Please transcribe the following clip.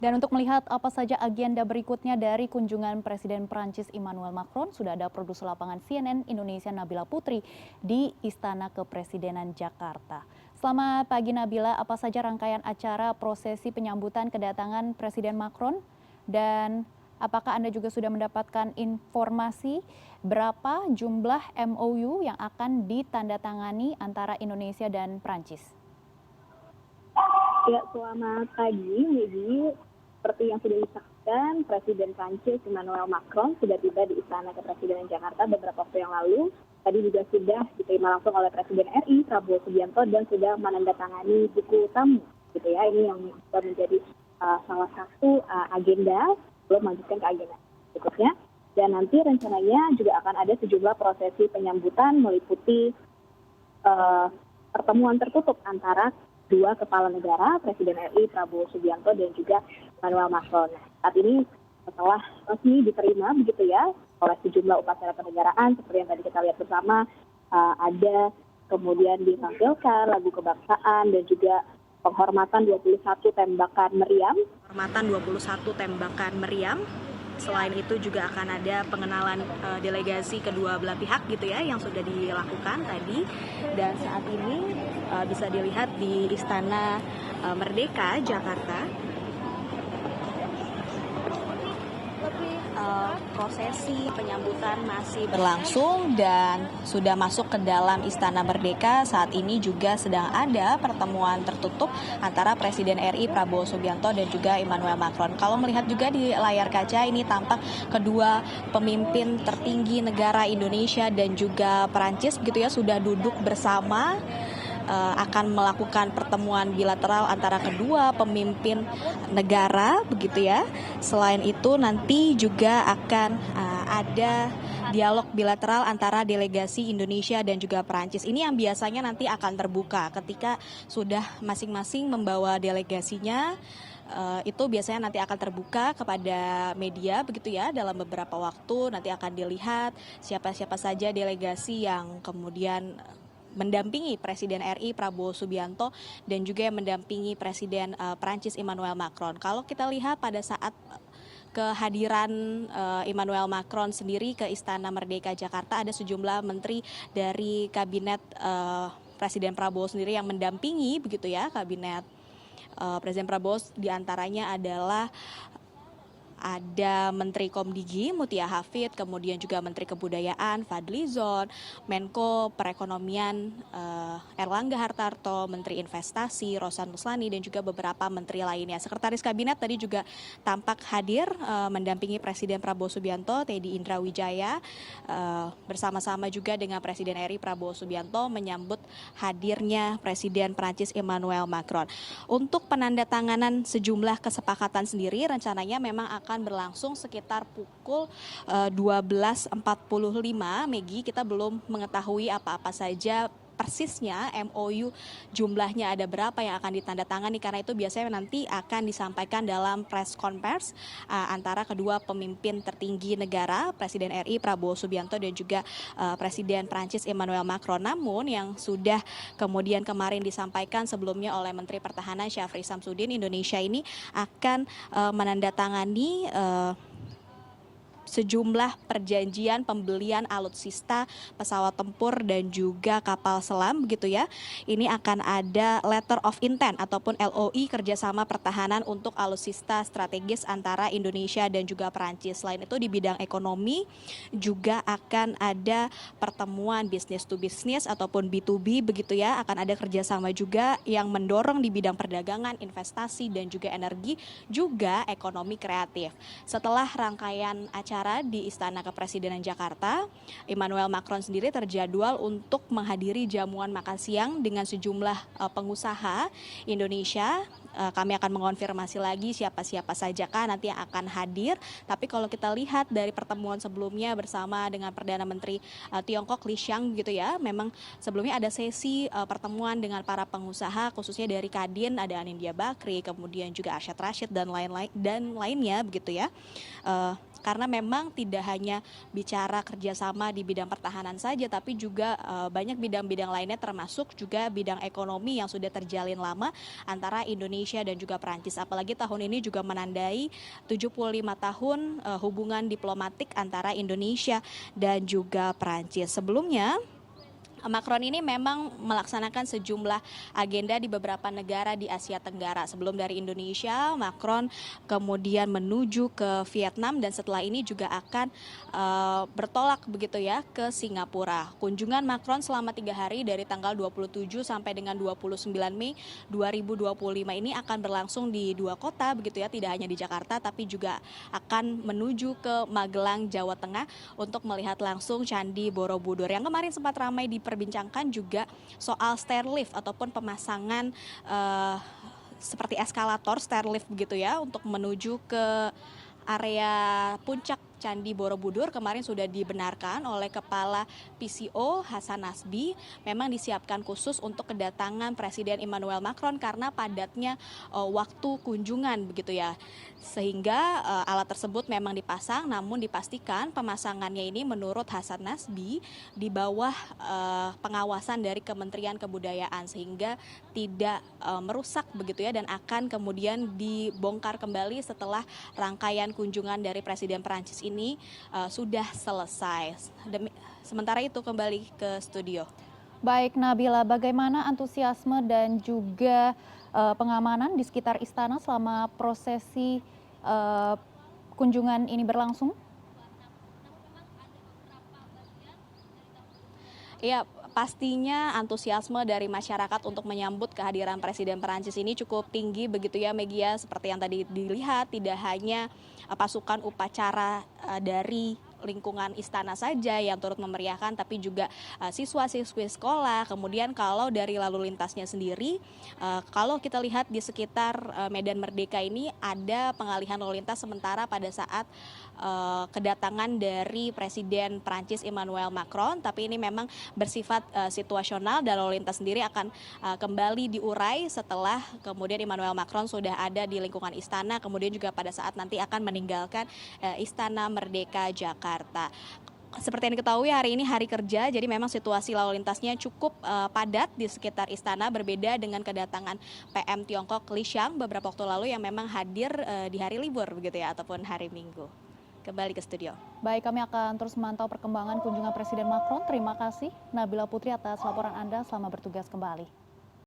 Dan untuk melihat apa saja agenda berikutnya dari kunjungan Presiden Prancis Emmanuel Macron, sudah ada produser lapangan CNN Indonesia Nabila Putri di Istana Kepresidenan Jakarta. Selamat pagi Nabila, apa saja rangkaian acara prosesi penyambutan kedatangan Presiden Macron? Dan apakah Anda juga sudah mendapatkan informasi berapa jumlah MOU yang akan ditandatangani antara Indonesia dan Prancis? Ya, selamat pagi, Megi. Seperti yang sudah disaksikan, Presiden Prancis Emmanuel Macron sudah tiba di Istana Kepresidenan Jakarta beberapa waktu yang lalu. Tadi juga sudah diterima langsung oleh Presiden RI Prabowo Subianto dan sudah menandatangani buku tamu, gitu ya. Ini yang menjadi salah satu agenda belum melanjutkan ke agenda berikutnya. Dan nanti rencananya juga akan ada sejumlah prosesi penyambutan meliputi pertemuan tertutup antara dua kepala negara, Presiden RI Prabowo Subianto dan juga Emmanuel Macron. Saat ini setelah resmi diterima begitu ya oleh sejumlah upacara kenegaraan seperti yang tadi kita lihat bersama, ada kemudian ditampilkan lagu kebangsaan dan juga penghormatan 21 tembakan meriam. Penghormatan 21 tembakan meriam. Selain itu juga akan ada pengenalan delegasi kedua belah pihak gitu ya yang sudah dilakukan tadi. Dan saat ini bisa dilihat di Istana Merdeka Jakarta. Prosesi penyambutan masih berlangsung dan sudah masuk ke dalam Istana Merdeka. Saat ini juga sedang ada pertemuan tertutup antara Presiden RI Prabowo Subianto dan juga Emmanuel Macron. Kalau melihat juga di layar kaca ini tampak kedua pemimpin tertinggi negara Indonesia dan juga Perancis gitu ya sudah duduk bersama, akan melakukan pertemuan bilateral antara kedua pemimpin negara begitu ya. Selain itu nanti juga akan ada dialog bilateral antara delegasi Indonesia dan juga Perancis. Ini yang biasanya nanti akan terbuka ketika sudah masing-masing membawa delegasinya. Itu biasanya nanti akan terbuka kepada media begitu ya dalam beberapa waktu. Nanti akan dilihat siapa-siapa saja delegasi yang kemudian mendampingi Presiden RI Prabowo Subianto dan juga yang mendampingi Presiden Prancis Emmanuel Macron. Kalau kita lihat pada saat kehadiran Emmanuel Macron sendiri ke Istana Merdeka Jakarta, ada sejumlah menteri dari kabinet Presiden Prabowo sendiri yang mendampingi begitu ya kabinet Presiden Prabowo. Diantaranya adalah ada Menteri Komdigi Mutia Hafid, kemudian juga Menteri Kebudayaan Fadly Zon, Menko Perekonomian Erlangga Hartarto, Menteri Investasi Rosan Ruslani dan juga beberapa menteri lainnya. Sekretaris Kabinet tadi juga tampak hadir mendampingi Presiden Prabowo Subianto, Teddy Indra Wijaya, bersama-sama juga dengan Presiden RI Prabowo Subianto menyambut hadirnya Presiden Prancis Emmanuel Macron. Untuk penandatanganan sejumlah kesepakatan sendiri rencananya memang akan berlangsung sekitar pukul 12.45. Megi, kita belum mengetahui apa-apa saja persisnya MOU jumlahnya ada berapa yang akan ditandatangani, karena itu biasanya nanti akan disampaikan dalam press conference antara kedua pemimpin tertinggi negara, Presiden RI Prabowo Subianto dan juga Presiden Prancis Emmanuel Macron. Namun yang sudah kemudian kemarin disampaikan sebelumnya oleh Menteri Pertahanan Syafri Samsudin, Indonesia ini akan menandatangani sejumlah perjanjian pembelian alutsista, pesawat tempur dan juga kapal selam begitu ya. Ini akan ada letter of intent ataupun LOI kerjasama pertahanan untuk alutsista strategis antara Indonesia dan juga Perancis. Selain itu di bidang ekonomi juga akan ada pertemuan business to business ataupun B2B begitu ya. Akan ada kerjasama juga yang mendorong di bidang perdagangan, investasi dan juga energi, juga ekonomi kreatif. Setelah rangkaian acara di Istana Kepresidenan Jakarta, Emmanuel Macron sendiri terjadwal untuk menghadiri jamuan makan siang dengan sejumlah pengusaha Indonesia. Kami akan mengonfirmasi lagi siapa-siapa sajakah nanti yang akan hadir. Tapi kalau kita lihat dari pertemuan sebelumnya bersama dengan Perdana Menteri Tiongkok Li Qiang gitu ya, memang sebelumnya ada sesi pertemuan dengan para pengusaha khususnya dari Kadin, ada Anindya Bakri, kemudian juga Arsyad Rashid dan lainnya begitu ya. karena memang tidak hanya bicara kerjasama di bidang pertahanan saja, tapi juga banyak bidang-bidang lainnya termasuk juga bidang ekonomi yang sudah terjalin lama antara Indonesia dan juga Perancis. Apalagi tahun ini juga menandai 75 tahun hubungan diplomatik antara Indonesia dan juga Perancis. Sebelumnya Macron ini memang melaksanakan sejumlah agenda di beberapa negara di Asia Tenggara. Sebelum dari Indonesia, Macron kemudian menuju ke Vietnam dan setelah ini juga akan bertolak begitu ya ke Singapura. Kunjungan Macron selama 3 hari dari tanggal 27 sampai dengan 29 Mei 2025 ini akan berlangsung di 2 kota begitu ya, tidak hanya di Jakarta tapi juga akan menuju ke Magelang, Jawa Tengah untuk melihat langsung Candi Borobudur yang kemarin sempat ramai diperbincangkan juga soal stairlift ataupun pemasangan seperti eskalator stairlift begitu ya untuk menuju ke area puncak Candi Borobudur. Kemarin sudah dibenarkan oleh Kepala PCO Hasan Nasbi, memang disiapkan khusus untuk kedatangan Presiden Emmanuel Macron karena padatnya waktu kunjungan begitu ya. Sehingga alat tersebut memang dipasang, namun dipastikan pemasangannya ini menurut Hasan Nasbi di bawah pengawasan dari Kementerian Kebudayaan sehingga tidak merusak begitu ya, dan akan kemudian dibongkar kembali setelah rangkaian kunjungan dari Presiden Perancis ini sudah selesai. Sementara itu kembali ke studio. Baik Nabila, bagaimana antusiasme dan juga pengamanan di sekitar istana selama prosesi kunjungan ini berlangsung? Ya, pastinya antusiasme dari masyarakat untuk menyambut kehadiran Presiden Perancis ini cukup tinggi begitu ya Megia. Seperti yang tadi dilihat, tidak hanya pasukan upacara dari lingkungan istana saja yang turut memeriahkan, tapi juga siswa-siswi sekolah. Kemudian kalau dari lalu lintasnya sendiri, kalau kita lihat di sekitar Medan Merdeka ini ada pengalihan lalu lintas sementara pada saat kedatangan dari Presiden Prancis Emmanuel Macron, tapi ini memang bersifat situasional dan lalu lintas sendiri akan kembali diurai setelah kemudian Emmanuel Macron sudah ada di lingkungan istana, kemudian juga pada saat nanti akan meninggalkan Istana Merdeka Jakarta. Seperti yang diketahui hari ini hari kerja, jadi memang situasi lalu lintasnya cukup padat di sekitar istana, berbeda dengan kedatangan PM Tiongkok Li Qiang beberapa waktu lalu yang memang hadir di hari libur begitu ya, ataupun hari Minggu. Kembali ke studio. Baik, kami akan terus memantau perkembangan kunjungan Presiden Macron. Terima kasih Nabila Putri atas laporan Anda. Selamat bertugas kembali.